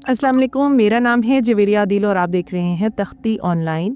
अस्सलाम वालेकुम, मेरा नाम है जवेरिया आदिल और आप देख रहे हैं तख्ती ऑनलाइन।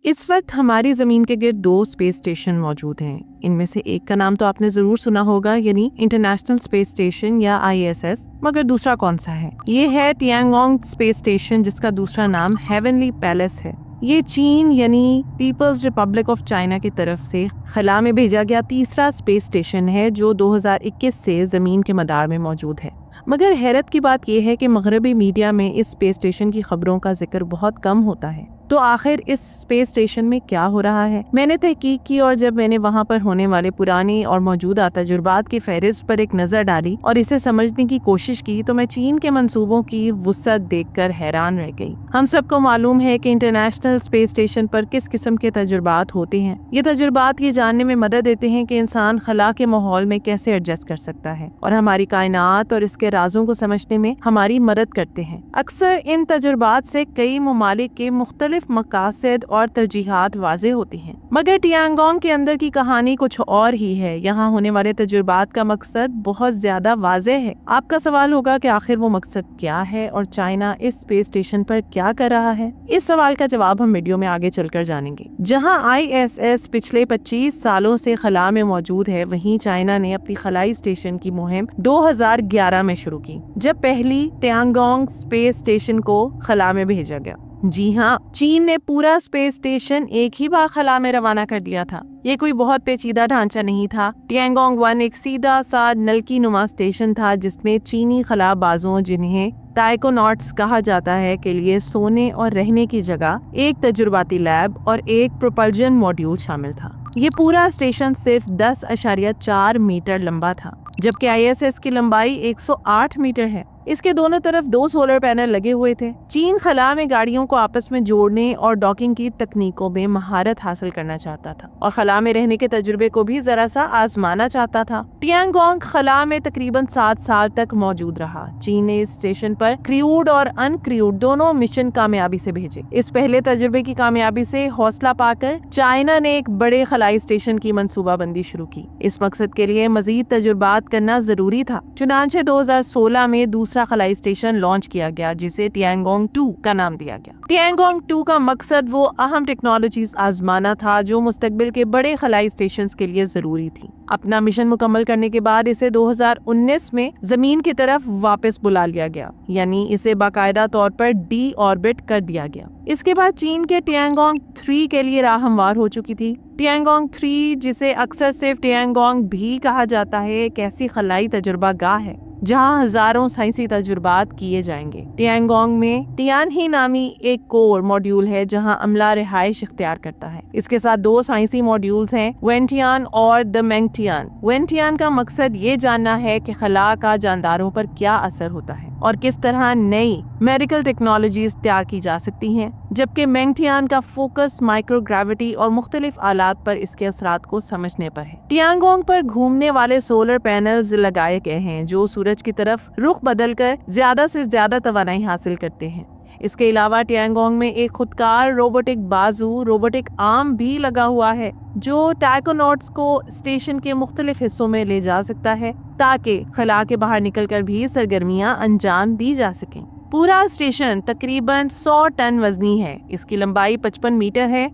इस वक्त हमारी ज़मीन के गिर्द 2 स्पेस स्टेशन मौजूद हैं। इनमें से एक का नाम तो आपने ज़रूर सुना होगा, यानी इंटरनेशनल स्पेस स्टेशन या ISS, मगर दूसरा कौन सा है? ये है टियांगोंग स्पेस स्टेशन, जिसका दूसरा नाम हेवनली पैलेस है। ये चीन यानी पीपल्स रिपब्लिक ऑफ चाइना की तरफ से खला में भेजा गया तीसरा स्पेस स्टेशन है, जो 2021 से ज़मीन के मदार में मौजूद है। मगर हैरत की बात यह है कि मगरबी मीडिया में इस स्पेस स्टेशन की खबरों का जिक्र बहुत कम होता है। तो आखिर इस स्पेस स्टेशन में क्या हो रहा है? मैंने तहकीक की और जब मैंने वहां पर होने वाले पुराने और मौजूदा तजुर्बात की फहरिस्त पर एक नज़र डाली और इसे समझने की कोशिश की, तो मैं चीन के मंसूबों की वुसअत देखकर हैरान रह गई। हम सबको मालूम है कि इंटरनेशनल स्पेस स्टेशन पर किस किस्म के तजुर्बात होते हैं। ये तजुर्बात ये जानने में मदद देते हैं कि इंसान खला के माहौल में कैसे एडजस्ट कर सकता है और हमारी कायनात और इसके राजों को समझने में हमारी मदद करते हैं। अक्सर इन तजुर्बात से कई ममालिक के मुख्तलिफ मकासद और तरजीहात वाज़े होती हैं, मगर टियांगोंग के अंदर की कहानी कुछ और ही है। यहाँ होने वाले तजुर्बात का मकसद बहुत ज्यादा वाज़े है। आपका सवाल होगा कि आखिर वो मकसद क्या है और चाइना इस स्पेस स्टेशन पर क्या कर रहा है? इस सवाल का जवाब हम वीडियो में आगे चलकर जानेंगे। जहाँ ISS पिछले 25 सालों से खला में मौजूद है, वहीं चाइना ने अपनी खलाई स्टेशन की मुहिम 2011 में शुरू की, जब पहली टियांगोंग स्पेस स्टेशन को खला में भेजा गया। जी हाँ, चीन ने पूरा स्पेस स्टेशन एक ही बार खला में रवाना कर दिया था। ये कोई बहुत पेचीदा ढांचा नहीं था। टियांगोंग 1 एक सीधा सा नलकी नुमा स्टेशन था, जिसमें चीनी खलाबाजों, जिन्हें टाइकोनॉट्स कहा जाता है, के लिए सोने और रहने की जगह, एक तजुर्बाती लैब और एक प्रोपल्जन मॉड्यूल शामिल था। ये पूरा स्टेशन सिर्फ 10.4 मीटर लंबा था, जबकि ISS की लंबाई 108 मीटर है। इसके दोनों तरफ 2 सोलर पैनल लगे हुए थे। चीन खला में गाड़ियों को आपस में जोड़ने और डॉकिंग की तकनीकों में महारत हासिल करना चाहता था और खला में रहने के तजुर्बे को भी जरा सा आजमाना चाहता था। टियांगोंग खला में तकरीबन 7 साल तक मौजूद रहा। चीन ने इस स्टेशन पर क्रूड और अनक्रूड दोनों मिशन कामयाबी से भेजे। इस पहले तजुर्बे की कामयाबी से हौसला पाकर चाइना ने एक बड़े खलाई स्टेशन की मंसूबाबंदी शुरू की। इस मकसद के लिए मजीद तजुर्बात करना जरूरी था। चुनांचे 2016 में दूसरा खलाई स्टेशन लॉन्च किया गया, जिसे टियांगोंग 2 का नाम दिया गया। टियांगोंग 2 का मकसद वो अहम टेक्नोलॉजीज आजमाना था जो मुस्तकबिल के बड़े खलाई स्टेशंस के लिए जरूरी थी। अपना मिशन मुकम्मल करने के बाद इसे 2019 में जमीन की तरफ वापस बुला लिया गया, यानी इसे बाकायदा तौर पर डी ऑर्बिट कर दिया गया। इसके बाद चीन के टियांगोंग 3 के लिए राह हमवार हो चुकी थी। टियांगोंग 3, जिसे अक्सर सिर्फ टियांगोंग भी कहा जाता है, एक ऐसी खलाई तजुर्बा गाह है जहाँ हजारों साइंसी तजुर्बात किए जाएंगे। टियांगोंग में टियान ही नामी एक कोर मॉड्यूल है, जहाँ अमला रिहाइश इख्तियार करता है। इसके साथ 2 साइंसी मॉड्यूल्स हैं, वेंटियान और द मेंगटियान। वेंटियान का मकसद ये जानना है कि खला का जानदारों पर क्या असर होता है और किस तरह नई मेडिकल टेक्नोलॉजीज तैयार की जा सकती हैं, जबकि मेंगटियान का फोकस माइक्रोग्रेविटी और मुख्तलिफ आलात पर इसके असरात को समझने पर है। टियांगोंग पर घूमने वाले सोलर पैनल्स लगाए गए हैं, जो सूरज की तरफ रुख बदलकर ज्यादा से ज्यादा तवानाई हासिल करते हैं। इसके अलावा टियांगोंग में एक खुदकार रोबोटिक बाजू, रोबोटिक आर्म भी लगा हुआ है, जो टाइकोनॉट्स को स्टेशन के मुख्तलिफ हिस्सों में ले जा सकता है, ताकि खला के बाहर निकलकर भी सरगर्मियां अंजाम दी जा सकें। पूरा स्टेशन तकरीबन 100 टन वजनी है। इसकी लंबाई 55 मीटर है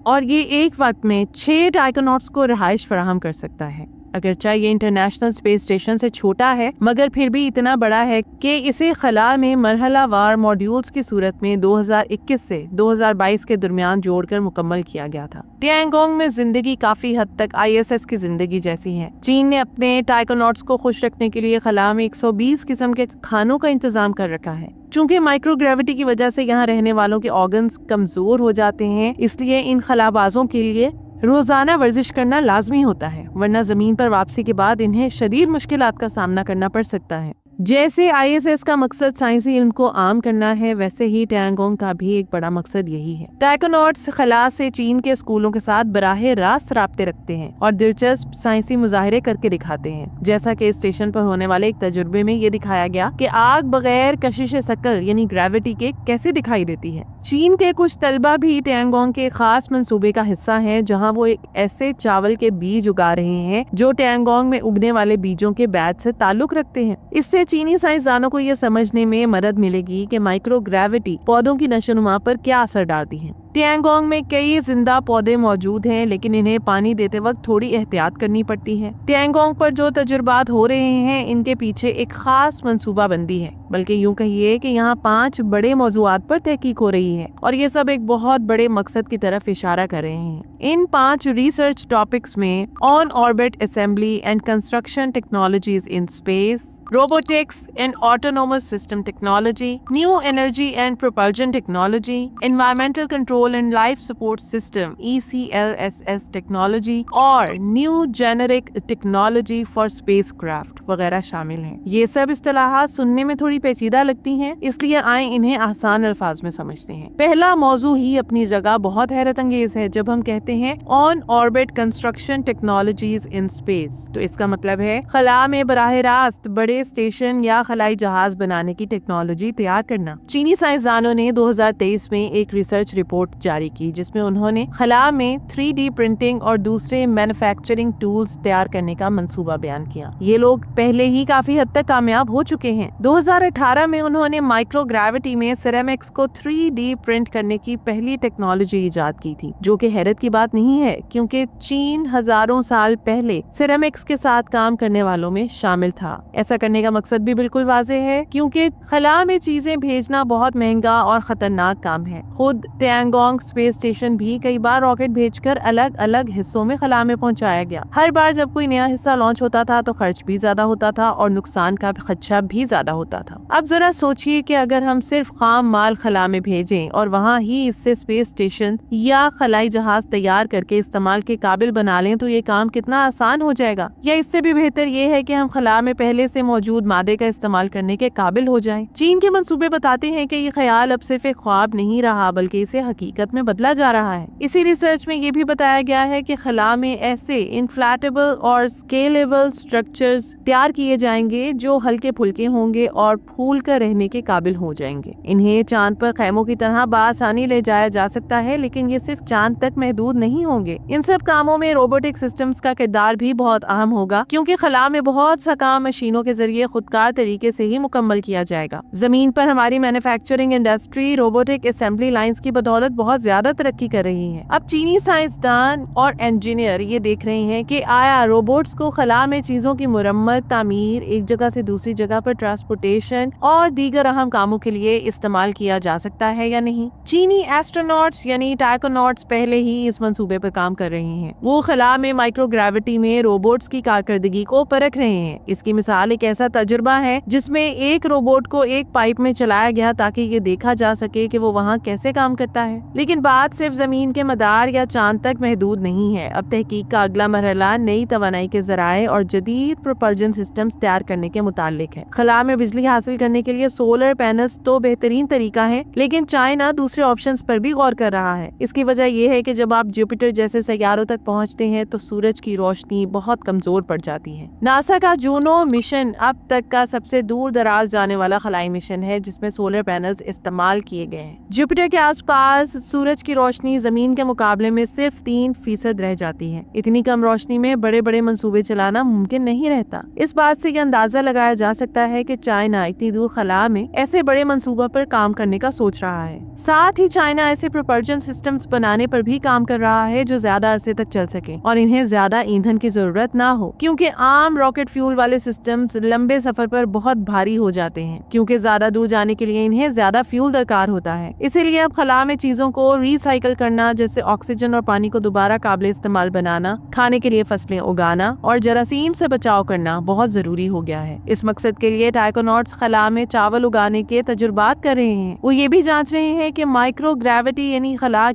और ये एक वक्त में 6 टाइकोनॉट्स को रिहाइश फराहम कर सकता है। अगरचे ये इंटरनेशनल स्पेस स्टेशन से छोटा है, मगर फिर भी इतना बड़ा है कि इसे खला में मरहलावार मॉड्यूल्स की सूरत में 2021 से 2022 के दरमियान जोड़कर मुकम्मल किया गया था। टियांगोंग में जिंदगी काफी हद तक ISS की जिंदगी जैसी है। चीन ने अपने टाइकोनॉट्स को खुश रखने के लिए खला में 120 किस्म के खानों का इंतजाम कर रखा है। चूंकि माइक्रोग्रेविटी की वजह से यहाँ रहने वालों के ऑर्गन्स कमजोर हो जाते हैं, इसलिए इन खलाबाजों के लिए रोजाना वर्जिश करना लाजमी होता है, वरना जमीन पर वापसी के बाद इन्हें शदीद मुश्किलात का सामना करना पड़ सकता है। जैसे ISS का मकसद साइंसी इल्म को आम करना है, वैसे ही टैंगोंग का भी एक बड़ा मकसद यही है। टाइकोनॉट्स खला से चीन के स्कूलों के साथ बराह रास्त राब्ते रखते हैं और दिलचस्प साइंसी मुजाहिरे करके दिखाते हैं। जैसा कि स्टेशन पर होने वाले एक तजुर्बे में ये दिखाया गया कि आग बगैर कशिश शकल यानी ग्रेविटी के कैसे दिखाई देती है। चीन के कुछ तलबा भी टैंगोंग के खास मंसूबे का हिस्सा हैं, जहां वो एक ऐसे चावल के बीज उगा रहे हैं जो टैंगोंग में उगने वाले बीजों के बैच से ताल्लुक रखते हैं। इससे चीनी साइंसदानों को ये समझने में मदद मिलेगी कि माइक्रोग्रेविटी पौधों की नशोनुमा पर क्या असर डालती है। टैंगोंग में कई जिंदा पौधे मौजूद हैं, लेकिन इन्हें पानी देते वक्त थोड़ी एहतियात करनी पड़ती है। टैंगोंग पर जो तजुर्बात हो रहे हैं, इनके पीछे एक खास मंसूबा बंदी है, बल्कि यूं कहिए कि यहाँ 5 बड़े मौजूआत पर तहकीक हो रही है और ये सब एक बहुत बड़े मकसद की तरफ इशारा कर रहे हैं। इन 5 रिसर्च टॉपिक्स में on orbit assembly and construction technologies in space, robotics and autonomous system technology, new energy and propulsion technology, environmental control and life support system ECLSS technology और new generic technology for spacecraft वगैरह शामिल हैं। ये सब इस्तिलाहात सुनने में थोड़ी पेचीदा लगती हैं, इसलिए आए इन्हें आसान अल्फाज में समझते हैं। पहला मौजू ही अपनी जगह बहुत हैरत अंगेज है। जब हम कहते हैं on orbit construction technologies in space, तो इसका मतलब है खला में बराह रास्त बड़े स्टेशन या खलाई जहाज बनाने की टेक्नोलॉजी तैयार करना। चीनी साइंसदानों ने 2023 में एक रिसर्च रिपोर्ट जारी की, जिसमें उन्होंने खला में 3D प्रिंटिंग और दूसरे मैन्युफैक्चरिंग टूल्स तैयार करने का मंसूबा बयान किया। ये लोग पहले ही काफी हद तक कामयाब हो चुके हैं। 2018 में उन्होंने माइक्रोग्रेविटी में सिरेमिक्स को 3D प्रिंट करने की पहली टेक्नोलॉजी इजाद की थी, जो कि हैरत की बात नहीं है, क्योंकि चीन हजारों साल पहले सिरेमिक्स के साथ काम करने वालों में शामिल था। ऐसा करने का मकसद भी बिल्कुल वाज़ेह है, क्योंकि खला में चीजें भेजना बहुत महंगा और खतरनाक काम है। खुद टैंगोंग स्पेस स्टेशन भी कई बार रॉकेट भेजकर अलग अलग हिस्सों में खला में पहुंचाया गया। हर बार जब कोई नया हिस्सा लॉन्च होता था तो खर्च भी ज्यादा होता था और नुकसान का खदशा भी ज्यादा होता था। अब जरा सोचिए कि अगर हम सिर्फ खाम माल खला में भेजें और वहाँ ही इससे स्पेस स्टेशन या खलाई जहाज तैयार करके इस्तेमाल के काबिल बना लें, तो ये काम कितना आसान हो जाएगा। या इससे भी बेहतर ये है कि हम खला में पहले से मौजूद मादे का इस्तेमाल करने के काबिल हो जाएं। चीन के मंसूबे बताते हैं कि ये ख्याल अब सिर्फ एक ख्वाब नहीं रहा, बल्कि इसे हकीकत में बदला जा रहा है। इसी रिसर्च में ये भी बताया गया है कि खला में ऐसे इनफ्लैटेबल और स्केलेबल स्ट्रक्चर्स तैयार किए जाएंगे जो हल्के फुल्के होंगे और फूल कर रहने के काबिल हो जाएंगे। इन्हें चांद पर खैमों की तरह बआसानी ले जाया जा सकता है, लेकिन ये सिर्फ चांद तक महदूद नहीं होंगे। इन सब कामों में रोबोटिक सिस्टम्स का किरदार भी बहुत अहम होगा, क्योंकि खला में बहुत सा काम मशीनों के जरिए खुदकार तरीके से ही मुकम्मल किया जाएगा। जमीन पर हमारी manufacturing industry robotic assembly lines की बदौलत बहुत ज्यादा तरक्की कर रही है। अब चीनी साइंसदान और इंजीनियर ये देख रहे हैं कि आया रोबोट्स को खला में चीजों की मुरम्मत, तामीर, एक जगह से दूसरी जगह पर ट्रांसपोर्टेशन और दीगर अहम कामों के लिए इस्तेमाल किया जा सकता है या नहीं। चीनी एस्ट्रोनॉट्स यानी टाइकोनॉट्स पहले ही इस मंसूबे पर काम कर रहे हैं। वो खला में माइक्रोग्रेविटी में रोबोट्स की कारकर्दगी को परख रहे हैं। इसकी मिसाल एक ऐसा तजुर्बा है जिसमें एक रोबोट को एक पाइप में चलाया गया ताकि ये देखा जा सके कि वो वहाँ कैसे काम करता है। लेकिन बात सिर्फ जमीन के मदार या चांद तक महदूद नहीं है। अब तहकीक का अगला मरहला नई तवानाई के जराए और जदीद प्रोपल्जन सिस्टम्स तैयार करने के मुतालिक है। खला में बिजली हासिल करने के लिए सोलर पैनल्स तो बेहतरीन तरीका है, लेकिन चाइना दूसरे ऑप्शंस पर भी गौर कर रहा है। इसकी वजह यह है कि जब आप जुपिटर जैसे सैयारों तक पहुंचते हैं तो सूरज की रोशनी बहुत कमजोर पड़ जाती है। नासा का जूनो मिशन अब तक का सबसे दूर दराज जाने वाला खलाई मिशन है, जिसमें सोलर पैनल्स इस्तेमाल किए गए हैं। जुपिटर के आसपास सूरज की रोशनी जमीन के मुकाबले में सिर्फ 3% रह जाती है। इतनी कम रोशनी में बड़े बड़े मंसूबे चलाना मुमकिन नहीं रहता। इस बात से यह अंदाजा लगाया जा सकता है कि चाइना इतनी दूर खला में ऐसे बड़े मंसूबों पर काम करने का सोच रहा है। साथ ही चाइना ऐसे प्रोपल्जन सिस्टम्स बनाने पर भी काम कर रहा है जो ज्यादा अरसे तक चल सके और इन्हें ज्यादा ईंधन की जरूरत ना हो, क्योंकि आम रॉकेट फ्यूल वाले सिस्टम्स लंबे सफर पर बहुत भारी हो जाते हैं, क्योंकि ज्यादा दूर जाने के लिए इन्हें ज्यादा फ्यूल दरकार होता है। इसीलिए अब खला में चीजों चीजों को रिसाइकल करना, जैसे ऑक्सीजन और पानी को दोबारा काबिल इस्तेमाल बनाना, खाने के लिए फसलें उगाना और जरासीम से बचाव करना बहुत जरूरी हो गया है। इस मकसद के लिए टाइकोनॉट्स खला में चावल उगाने के तजुर्बात कर रहे हैं। वो ये भी जांच रहे हैं कि माइक्रोग्रेविटी यानी खला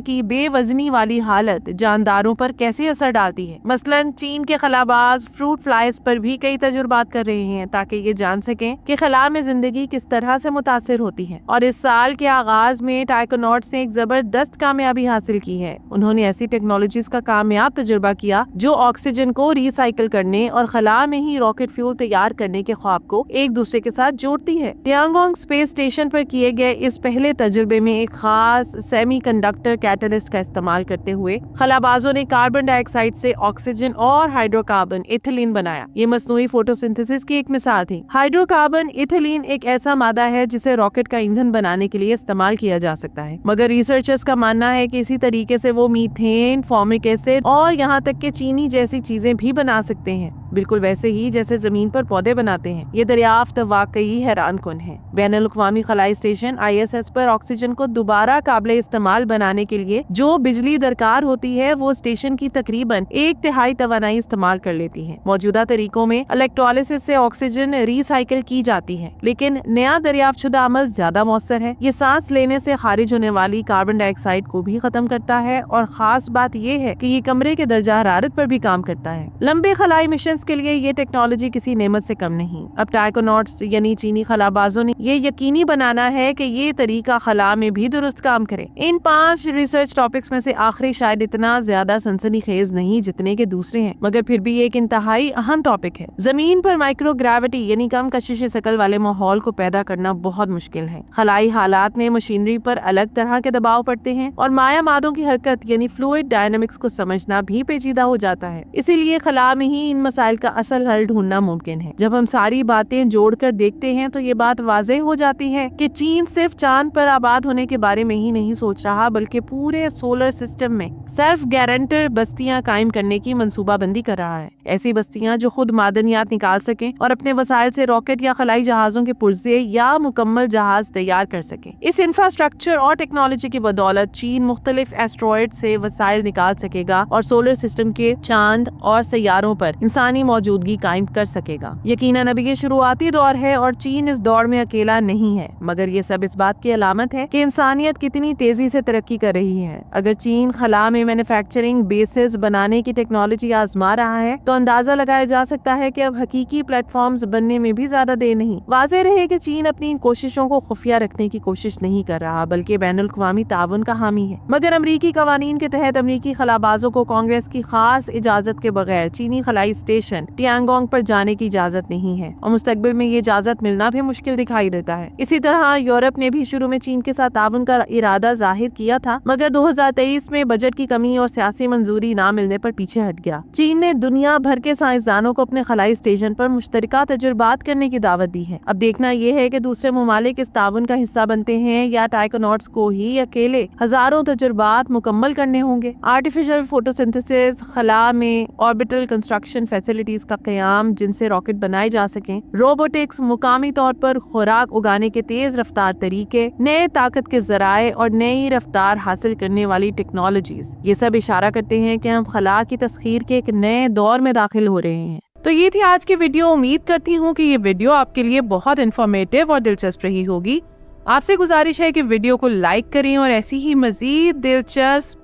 की बेवजनी वाली हालत जानदारों पर कैसे असर डालती है। मसलन चीन के खलाबाज फ्रूट फ्लाइज पर भी कई तजुर्बात कर रहे हैं ताकि ये जान सकें कि खला में जिंदगी किस तरह से मुतासिर होती है। और इस साल के आगाज में टाइकोनॉट्स ने एक जबरदस्त कामयाबी हासिल की है। उन्होंने ऐसी टेक्नोलॉजीज का कामयाब तजुर्बा किया जो ऑक्सीजन को रिसाइकिल करने और खला में ही रॉकेट फ्यूल तैयार करने के ख्वाब को एक दूसरे के साथ जोड़ती है। टियांगोंग स्पेस स्टेशन पर किए गए इस पहले तजुर्बे में एक खास सेमीकंडक्टर कैटलिस्ट का इस्तेमाल करते हुए खलाबाजों ने कार्बन डाइऑक्साइड से ऑक्सीजन और हाइड्रोकार्बन इथिलीन बनाया। ये मसनूई फोटोसिंथेसिस की एक मिसाल थी। हाइड्रोकार्बन इथिलीन एक ऐसा मादा है जिसे रॉकेट का ईंधन बनाने के लिए इस्तेमाल किया जा सकता है, मगर रिसर्चर्स का मानना है कि इसी तरीके से वो मीथेन, फॉर्मिक एसिड और यहाँ तक के चीनी जैसी चीजें भी बना सकते हैं, बिल्कुल वैसे ही जैसे जमीन पर पौधे बनाते हैं। ये दरियाफ्त वाकई हैरानकुन है। बैनुल अक़वामी खलाई स्टेशन ISS पर ऑक्सीजन को दोबारा काबिल इस्तेमाल बनाने के लिए जो बिजली दरकार होती है वो स्टेशन की तकरीबन 1/3 तवानाई इस्तेमाल कर लेती है। मौजूदा तरीकों में इलेक्ट्रोलिसिस से ऑक्सीजन रिसाइकिल की जाती है, लेकिन नया दरियाफ्त शुदा अमल ज्यादा मौसर है। ये सांस लेने से खारिज होने वाली कार्बन डाइऑक्साइड को भी खत्म करता है और खास बात ये है कि ये कमरे के दर्जा हरारत पर भी काम करता है। लंबे खलाई मिशन के लिए ये टेक्नोलॉजी किसी नेमत से कम नहीं। अब टाइकोनॉट्स यानी चीनी खलाबाजों ने ये यकीनी बनाना है कि ये तरीका खला में भी दुरुस्त काम करे। इन 5 रिसर्च टॉपिक्स में से आखिरी शायद इतना ज्यादा सनसनीखेज नहीं जितने के दूसरे हैं, मगर फिर भी एक इंतहाई अहम टॉपिक है। जमीन पर माइक्रोग्रेविटी यानी कम कशिश शकल वाले माहौल को पैदा करना बहुत मुश्किल है। खलाई हालात में मशीनरी पर अलग तरह के दबाव पड़ते हैं और माया मादों की हरकत यानी फ्लूइड डायनामिक्स को समझना भी पेचीदा हो जाता है। इसीलिए खला में ही इन मसाइल का असल हल ढूंढना मुमकिन है। जब हम सारी बातें जोड़कर देखते हैं तो ये बात वाज़ेह हो जाती है कि चीन सिर्फ चांद पर आबाद होने के बारे में ही नहीं सोच रहा, बल्कि पूरे सोलर सिस्टम में सेल्फ गारंटर बस्तियां कायम करने की मंसूबाबंदी कर रहा है। ऐसी बस्तियां जो खुद मादनियात निकाल सकें और अपने वसाइल से रॉकेट या खलाई जहाजों के पुर्जे या मुकम्मल जहाज तैयार कर सकें। इस इंफ्रास्ट्रक्चर और टेक्नोलॉजी की बदौलत चीन मुख्तलिफ एस्ट्रॉइड से वसाइल निकाल सकेगा और सोलर सिस्टम के चांद और सैयारों पर इंसानी मौजूदगी कायम कर सकेगा। यकीनन अभी ये शुरुआती दौर है और चीन इस दौर में अकेला नहीं है, मगर ये सब इस बात की अलामत है कि इंसानियत कितनी तेजी से तरक्की कर रही है। अगर चीन खला में मैन्युफैक्चरिंग बेसिस बनाने की टेक्नोलॉजी आजमा रहा है तो अंदाजा लगाया जा सकता है कि अब हकीकी प्लेटफॉर्म्स बनने में भी ज्यादा देर नहीं। वाज़ेह रहे कि चीन अपनी इन कोशिशों को खुफिया रखने की कोशिश नहीं कर रहा, बल्कि बैनुल अक़वामी ताउन का हामी है। मगर अमरीकी कवानीन के तहत अमरीकी खलाबाजों को कांग्रेस की खास इजाजत के बगैर चीनी खलाई स्टेशन टियांगोंग पर जाने की इजाजत नहीं है और मुस्तकबिल में ये इजाजत मिलना भी मुश्किल दिखाई देता है। इसी तरह यूरोप ने भी शुरू में चीन के साथ ताउन का इरादा जाहिर किया था, मगर 2023 में बजट की कमी और सियासी मंजूरी न मिलने पर पीछे हट गया। चीन ने दुनिया भर के साइंसदानों को अपने खलाई स्टेशन पर मुश्तरका तजुर्बात करने की दावत दी है। अब देखना यह है कि दूसरे ममालिक इस ताउन का हिस्सा बनते हैं या टाइकोनॉट्स को ही अकेले हजारों तजुर्बात मुकम्मल करने होंगे। आर्टिफिशियल फोटोसिंथेसिस, खला में ऑर्बिटल कंस्ट्रक्शन फैसिलिटीज का क़याम जिनसे रॉकेट बनाए जा सकें, रोबोटिक्स, मुकामी तौर पर खुराक उगाने के तेज रफ्तार तरीके, नए ताकत के जराए और नई रफ्तार हासिल करने वाली टेक्नोलॉजीज, ये सब इशारा करते हैं कि हम खला की तस्खीर के एक नए दौर में दाखिल हो रहे हैं। तो ये थी आज की वीडियो। उम्मीद करती हूँ कि ये वीडियो आपके लिए बहुत इन्फॉर्मेटिव और दिलचस्प रही होगी। आपसे गुजारिश है कि वीडियो को लाइक करें और ऐसी ही मजीद दिलचस्प,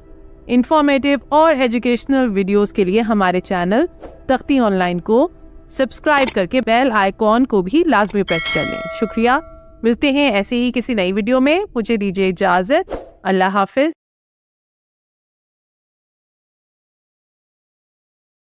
इंफॉर्मेटिव और एजुकेशनल वीडियोस के लिए हमारे चैनल तख्ती ऑनलाइन को सब्सक्राइब करके बेल आइकॉन को भी लाजमी प्रेस कर लें। शुक्रिया। मिलते हैं ऐसे ही किसी नई वीडियो में। मुझे दीजिए इजाजत। अल्लाह हाफिज।